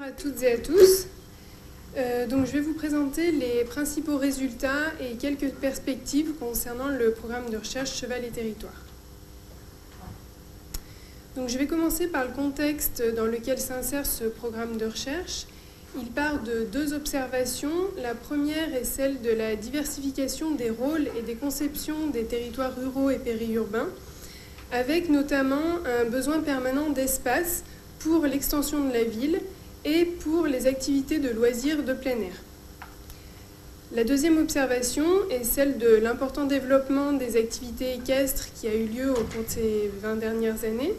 à toutes et à tous. Je vais vous présenter les principaux résultats et quelques perspectives concernant le programme de recherche Cheval et Territoire. Je vais commencer par le contexte dans lequel s'insère ce programme de recherche. Il part de deux observations. La première est celle de la diversification des rôles et des conceptions des territoires ruraux et périurbains, avec notamment un besoin permanent d'espace pour l'extension de la ville et pour les activités de loisirs de plein air. La deuxième observation est celle de l'important développement des activités équestres qui a eu lieu au cours de ces 20 dernières années,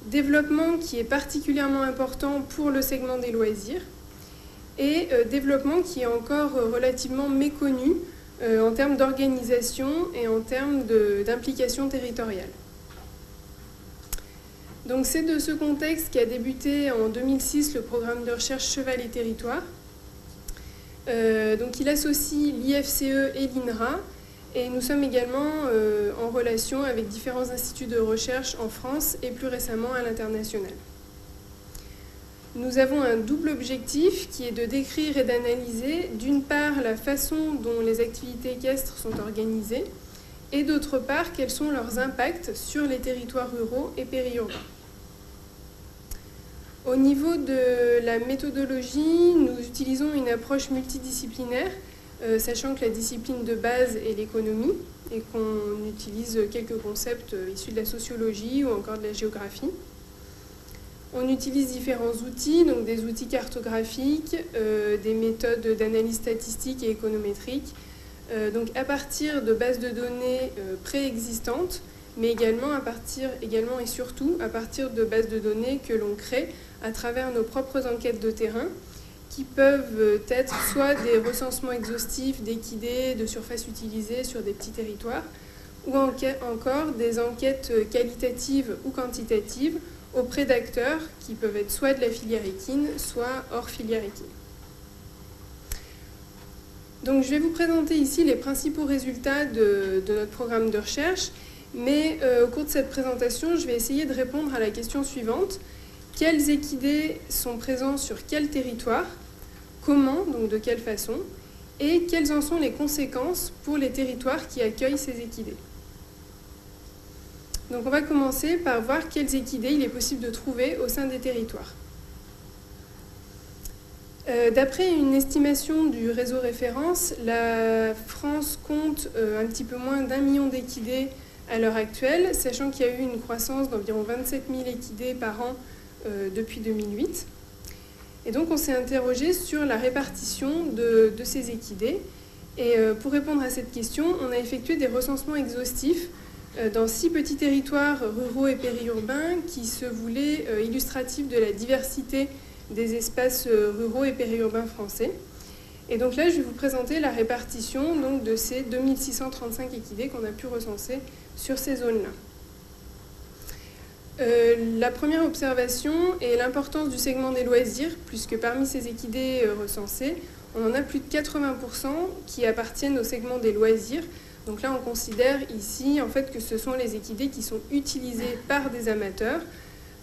développement qui est particulièrement important pour le segment des loisirs et développement qui est encore relativement méconnu en termes d'organisation et en termes d'implication territoriale. Donc c'est de ce contexte qu'a débuté en 2006 le programme de recherche Cheval et Territoire. Il associe l'IFCE et l'INRA et nous sommes également en relation avec différents instituts de recherche en France et plus récemment à l'international. Nous avons un double objectif qui est de décrire et d'analyser d'une part la façon dont les activités équestres sont organisées et d'autre part quels sont leurs impacts sur les territoires ruraux et périurbains. Au niveau de la méthodologie, nous utilisons une approche multidisciplinaire, sachant que la discipline de base est l'économie et qu'on utilise quelques concepts issus de la sociologie ou encore de la géographie. On utilise différents outils, donc des outils cartographiques, des méthodes d'analyse statistique et économétrique, à partir de bases de données préexistantes, mais également et surtout à partir de bases de données que l'on crée à travers nos propres enquêtes de terrain, qui peuvent être soit des recensements exhaustifs d'équidés, de surface utilisée sur des petits territoires, ou encore des enquêtes qualitatives ou quantitatives auprès d'acteurs qui peuvent être soit de la filière équine, soit hors filière équine. Donc je vais vous présenter ici les principaux résultats de notre programme de recherche, mais au cours de cette présentation, je vais essayer de répondre à la question suivante. Quels équidés sont présents sur quel territoire? Comment, donc de quelle façon? Et quelles en sont les conséquences pour les territoires qui accueillent ces équidés? Donc on va commencer par voir quels équidés il est possible de trouver au sein des territoires. D'après une estimation du réseau référence, la France compte un petit peu moins d'1 million d'équidés à l'heure actuelle, sachant qu'il y a eu une croissance d'environ 27 000 équidés par an depuis 2008. Et donc on s'est interrogé sur la répartition de ces équidés. Et pour répondre à cette question, on a effectué des recensements exhaustifs dans 6 petits territoires ruraux et périurbains qui se voulaient illustratifs de la diversité des espaces ruraux et périurbains français. Et donc là, je vais vous présenter la répartition de ces 2635 équidés qu'on a pu recenser sur ces zones-là. La première observation est l'importance du segment des loisirs, puisque parmi ces équidés recensés, on en a plus de 80% qui appartiennent au segment des loisirs. Donc là, on considère ici en fait que ce sont les équidés qui sont utilisés par des amateurs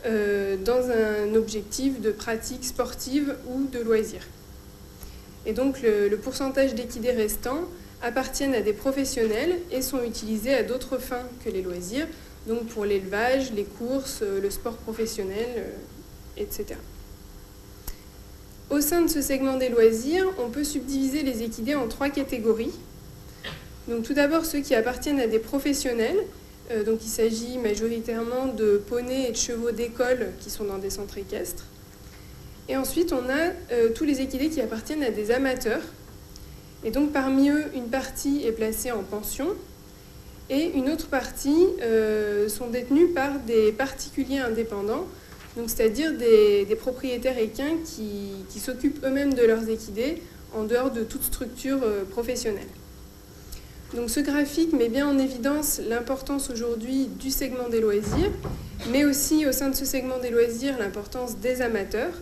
dans un objectif de pratique sportive ou de loisirs. Et donc le pourcentage d'équidés restants appartiennent à des professionnels et sont utilisés à d'autres fins que les loisirs, donc pour l'élevage, les courses, le sport professionnel, etc. Au sein de ce segment des loisirs, on peut subdiviser les équidés en 3 catégories. Donc tout d'abord ceux qui appartiennent à des professionnels, donc il s'agit majoritairement de poneys et de chevaux d'école qui sont dans des centres équestres. Et ensuite on a tous les équidés qui appartiennent à des amateurs. Et donc parmi eux, une partie est placée en pension et une autre partie sont détenus par des particuliers indépendants, donc c'est-à-dire des propriétaires équins qui s'occupent eux-mêmes de leurs équidés en dehors de toute structure professionnelle. Donc ce graphique met bien en évidence l'importance aujourd'hui du segment des loisirs, mais aussi au sein de ce segment des loisirs l'importance des amateurs,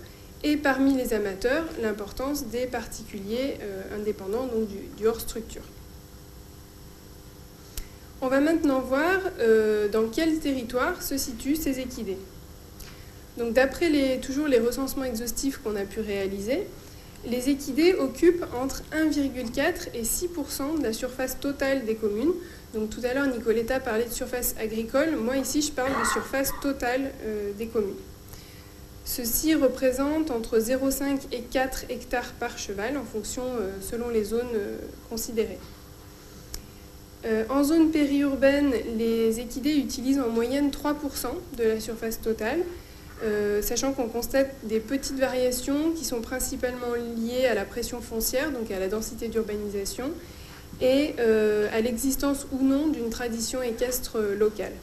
et parmi les amateurs l'importance des particuliers indépendants, donc du hors structure. On va maintenant voir dans quel territoire se situent ces équidés. Donc d'après toujours les recensements exhaustifs qu'on a pu réaliser, les équidés occupent entre 1,4 et 6% de la surface totale des communes. Donc tout à l'heure, Nicoletta parlait de surface agricole. Moi, ici, je parle de surface totale des communes. Ceci représente entre 0,5 et 4 hectares par cheval, en fonction, selon les zones considérées. En zone périurbaine, les équidés utilisent en moyenne 3% de la surface totale, sachant qu'on constate des petites variations qui sont principalement liées à la pression foncière, donc à la densité d'urbanisation, et à l'existence ou non d'une tradition équestre locale.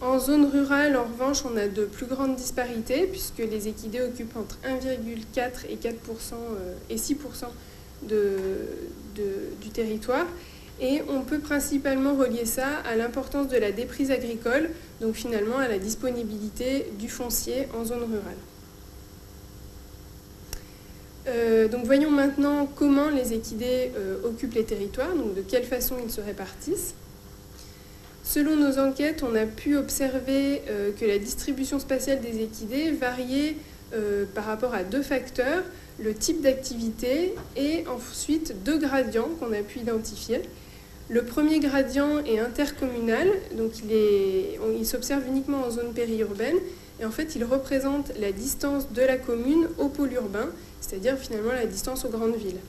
En zone rurale, en revanche, on a de plus grandes disparités, puisque les équidés occupent entre 1,4 et 4% et 6% du territoire. Et on peut principalement relier ça à l'importance de la déprise agricole, donc finalement à la disponibilité du foncier en zone rurale. Donc voyons maintenant comment les équidés occupent les territoires, donc de quelle façon ils se répartissent. Selon nos enquêtes, on a pu observer que la distribution spatiale des équidés variait par rapport à deux facteurs, le type d'activité et ensuite deux gradients qu'on a pu identifier. Le premier gradient est intercommunal, donc il s'observe uniquement en zone périurbaine, et en fait il représente la distance de la commune au pôle urbain, c'est-à-dire finalement la distance aux grandes villes.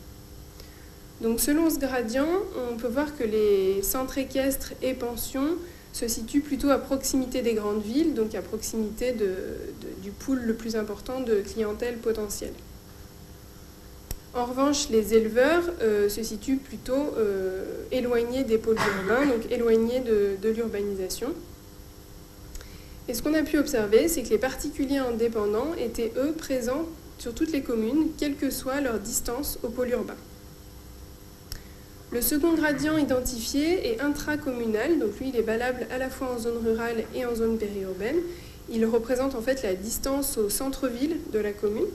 Donc selon ce gradient, on peut voir que les centres équestres et pensions se situent plutôt à proximité des grandes villes, donc à proximité du pool le plus important de clientèle potentielle. En revanche, les éleveurs se situent plutôt éloignés des pôles urbains, donc éloignés de l'urbanisation. Et ce qu'on a pu observer, c'est que les particuliers indépendants étaient, eux, présents sur toutes les communes, quelle que soit leur distance au pôle urbain. Le second gradient identifié est intracommunal, donc lui il est valable à la fois en zone rurale et en zone périurbaine. Il représente en fait la distance au centre-ville de la commune.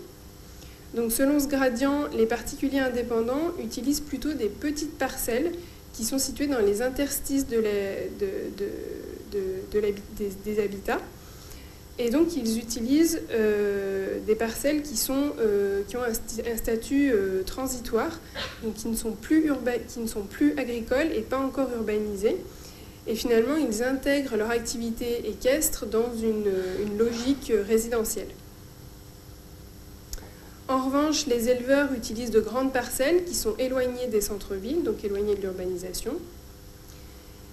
Donc selon ce gradient, les particuliers indépendants utilisent plutôt des petites parcelles qui sont situées dans les interstices des habitats. Et donc ils utilisent des parcelles qui ont un statut transitoire, donc qui ne sont plus agricoles et pas encore urbanisées. Et finalement, ils intègrent leur activité équestre dans une logique résidentielle. En revanche, les éleveurs utilisent de grandes parcelles qui sont éloignées des centres-villes, donc éloignées de l'urbanisation.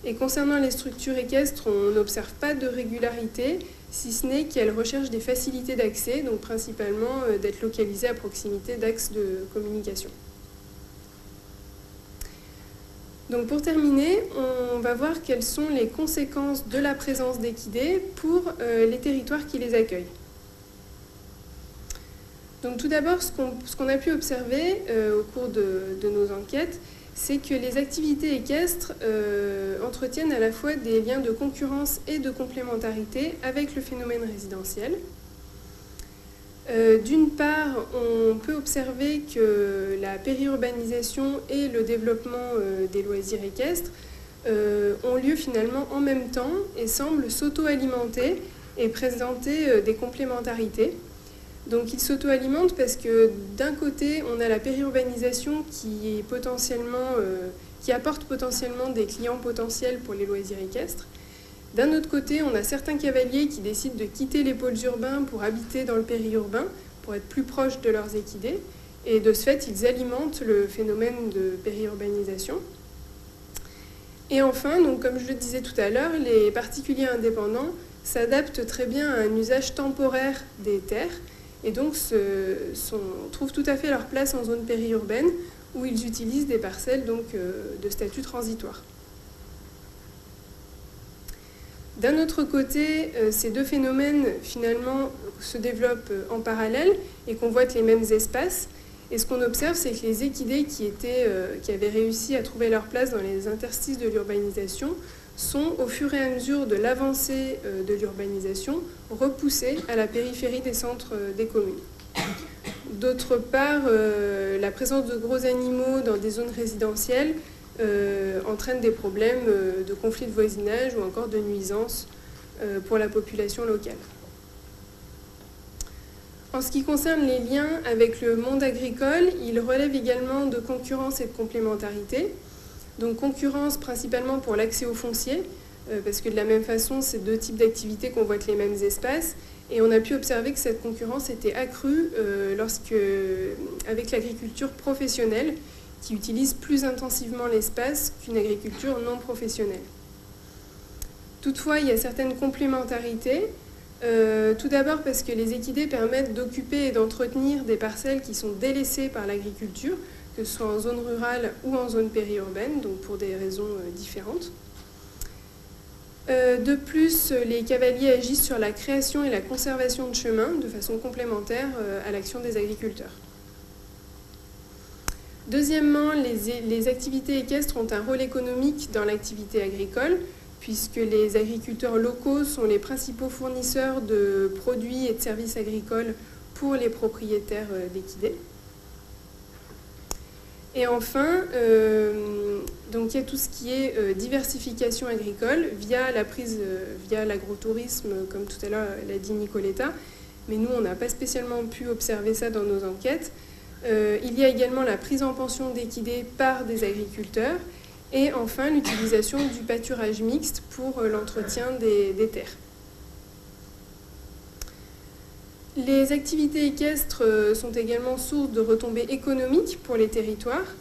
Et concernant les structures équestres, on n'observe pas de régularité, si ce n'est qu'elles recherchent des facilités d'accès, donc principalement d'être localisées à proximité d'axes de communication. Donc pour terminer, on va voir quelles sont les conséquences de la présence d'équidés pour les territoires qui les accueillent. Donc tout d'abord, ce qu'on a pu observer au cours de nos enquêtes, c'est que les activités équestres entretiennent à la fois des liens de concurrence et de complémentarité avec le phénomène résidentiel. D'une part, on peut observer que la périurbanisation et le développement des loisirs équestres ont lieu finalement en même temps et semblent s'auto-alimenter et présenter des complémentarités. Donc ils s'auto-alimentent parce que d'un côté, on a la périurbanisation qui apporte potentiellement des clients potentiels pour les loisirs équestres. D'un autre côté, on a certains cavaliers qui décident de quitter les pôles urbains pour habiter dans le périurbain, pour être plus proches de leurs équidés. Et de ce fait, ils alimentent le phénomène de périurbanisation. Et enfin, donc, comme je le disais tout à l'heure, les particuliers indépendants s'adaptent très bien à un usage temporaire des terres et donc trouvent tout à fait leur place en zone périurbaine où ils utilisent des parcelles donc, de statut transitoire. D'un autre côté, ces deux phénomènes finalement se développent en parallèle et convoitent les mêmes espaces. Et ce qu'on observe, c'est que les équidés qui avaient réussi à trouver leur place dans les interstices de l'urbanisation sont, au fur et à mesure de l'avancée de l'urbanisation, repoussés à la périphérie des centres des communes. D'autre part, la présence de gros animaux dans des zones résidentielles entraîne des problèmes de conflits de voisinage ou encore de nuisances pour la population locale. En ce qui concerne les liens avec le monde agricole, il relève également de concurrence et de complémentarité. Donc concurrence principalement pour l'accès au foncier, parce que de la même façon, c'est deux types d'activités convoitent les mêmes espaces. Et on a pu observer que cette concurrence était accrue avec l'agriculture professionnelle, qui utilise plus intensivement l'espace qu'une agriculture non professionnelle. Toutefois, il y a certaines complémentarités. Tout d'abord parce que les équidés permettent d'occuper et d'entretenir des parcelles qui sont délaissées par l'agriculture, que ce soit en zone rurale ou en zone périurbaine, donc pour des raisons différentes. De plus, les cavaliers agissent sur la création et la conservation de chemins de façon complémentaire à l'action des agriculteurs. Deuxièmement, les activités équestres ont un rôle économique dans l'activité agricole, puisque les agriculteurs locaux sont les principaux fournisseurs de produits et de services agricoles pour les propriétaires d'équidés. Et enfin, donc il y a tout ce qui est diversification agricole via l'agrotourisme, comme tout à l'heure l'a dit Nicoletta, mais nous on n'a pas spécialement pu observer ça dans nos enquêtes. Il y a également la prise en pension d'équidés par des agriculteurs et enfin l'utilisation du pâturage mixte pour l'entretien des terres. Les activités équestres sont également source de retombées économiques pour les territoires.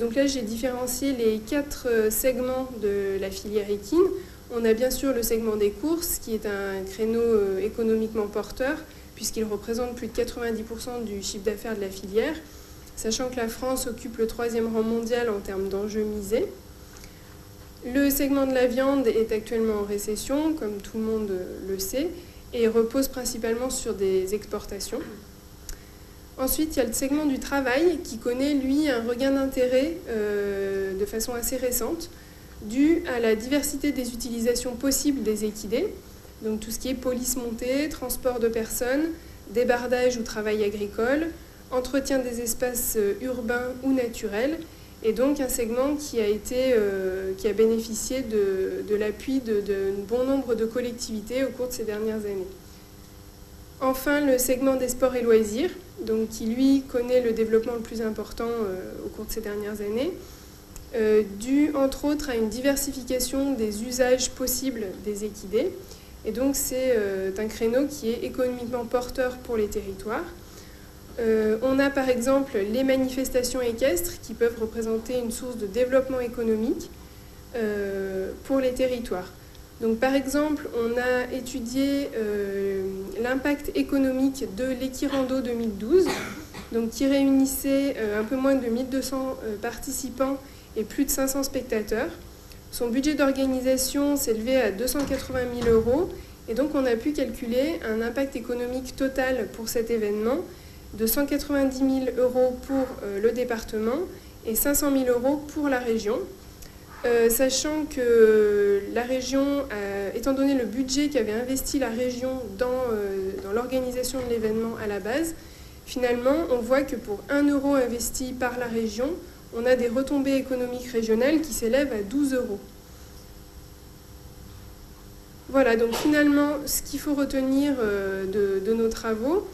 Donc là, j'ai différencié les 4 segments de la filière équine. On a bien sûr le segment des courses, qui est un créneau économiquement porteur, puisqu'il représente plus de 90% du chiffre d'affaires de la filière, sachant que la France occupe le 3e rang mondial en termes d'enjeux misés. Le segment de la viande est actuellement en récession, comme tout le monde le sait, et repose principalement sur des exportations. Ensuite, il y a le segment du travail qui connaît, lui, un regain d'intérêt de façon assez récente, dû à la diversité des utilisations possibles des équidés, donc tout ce qui est police montée, transport de personnes, débardage ou travail agricole, entretien des espaces urbains ou naturels, et donc un segment qui a bénéficié de l'appui de bon nombre de collectivités au cours de ces dernières années. Enfin, le segment des sports et loisirs, donc qui lui connaît le développement le plus important au cours de ces dernières années, dû entre autres à une diversification des usages possibles des équidés. Et donc c'est un créneau qui est économiquement porteur pour les territoires. On a par exemple les manifestations équestres qui peuvent représenter une source de développement économique pour les territoires. Donc par exemple, on a étudié l'impact économique de l'Equirando 2012, donc qui réunissait un peu moins de 1200 participants et plus de 500 spectateurs. Son budget d'organisation s'élevait à 280 000 €, et donc on a pu calculer un impact économique total pour cet événement de 190 000 € pour le département et 500 000 € pour la région, sachant que la région, étant donné le budget qu'avait investi la région dans l'organisation de l'événement à la base, finalement on voit que pour 1 € investi par la région, on a des retombées économiques régionales qui s'élèvent à 12 €. Voilà, donc finalement, ce qu'il faut retenir de nos travaux,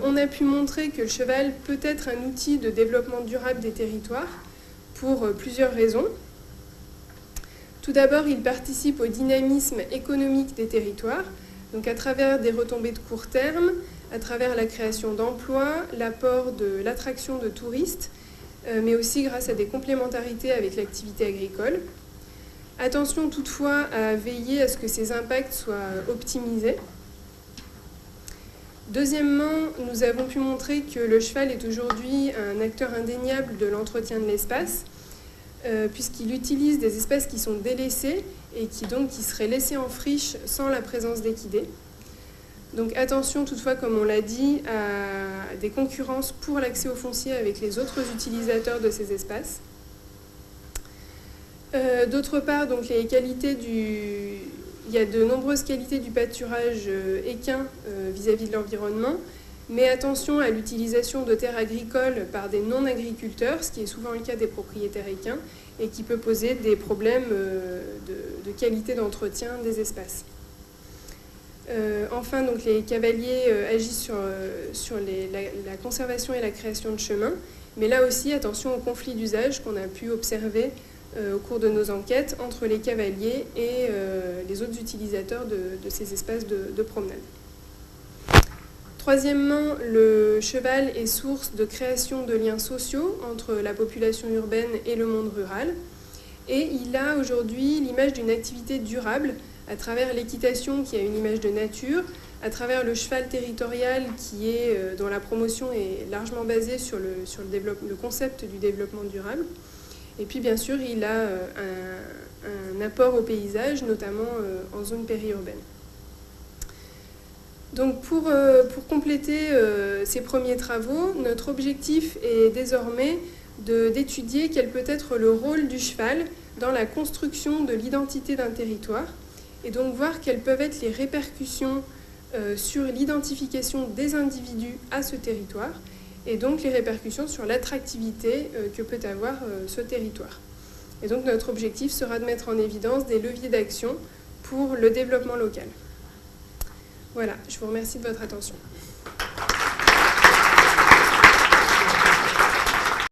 on a pu montrer que le cheval peut être un outil de développement durable des territoires pour plusieurs raisons. Tout d'abord, il participe au dynamisme économique des territoires, donc à travers des retombées de court terme, à travers la création d'emplois, l'apport de l'attraction de touristes, mais aussi grâce à des complémentarités avec l'activité agricole. Attention toutefois à veiller à ce que ces impacts soient optimisés. Deuxièmement, nous avons pu montrer que le cheval est aujourd'hui un acteur indéniable de l'entretien de l'espace, puisqu'il utilise des espaces qui sont délaissés et qui seraient laissés en friche sans la présence d'équidés. Donc attention toutefois, comme on l'a dit, à des concurrences pour l'accès au foncier avec les autres utilisateurs de ces espaces. D'autre part, donc, il y a de nombreuses qualités du pâturage équin vis-à-vis de l'environnement, mais attention à l'utilisation de terres agricoles par des non-agriculteurs, ce qui est souvent le cas des propriétaires équins, et qui peut poser des problèmes de qualité d'entretien des espaces. Enfin, donc, les cavaliers agissent sur la conservation et la création de chemins, mais là aussi, attention aux conflits d'usage qu'on a pu observer au cours de nos enquêtes entre les cavaliers et les autres utilisateurs de ces espaces de promenade. Troisièmement, le cheval est source de création de liens sociaux entre la population urbaine et le monde rural. Et il a aujourd'hui l'image d'une activité durable à travers l'équitation qui a une image de nature, à travers le cheval territorial dont la promotion est largement basée sur le concept du développement durable. Et puis bien sûr, il a un apport au paysage, notamment en zone périurbaine. Donc pour compléter ces premiers travaux, notre objectif est désormais d'étudier quel peut être le rôle du cheval dans la construction de l'identité d'un territoire et donc voir quelles peuvent être les répercussions sur l'identification des individus à ce territoire et donc les répercussions sur l'attractivité que peut avoir ce territoire. Et donc notre objectif sera de mettre en évidence des leviers d'action pour le développement local. Voilà, je vous remercie de votre attention.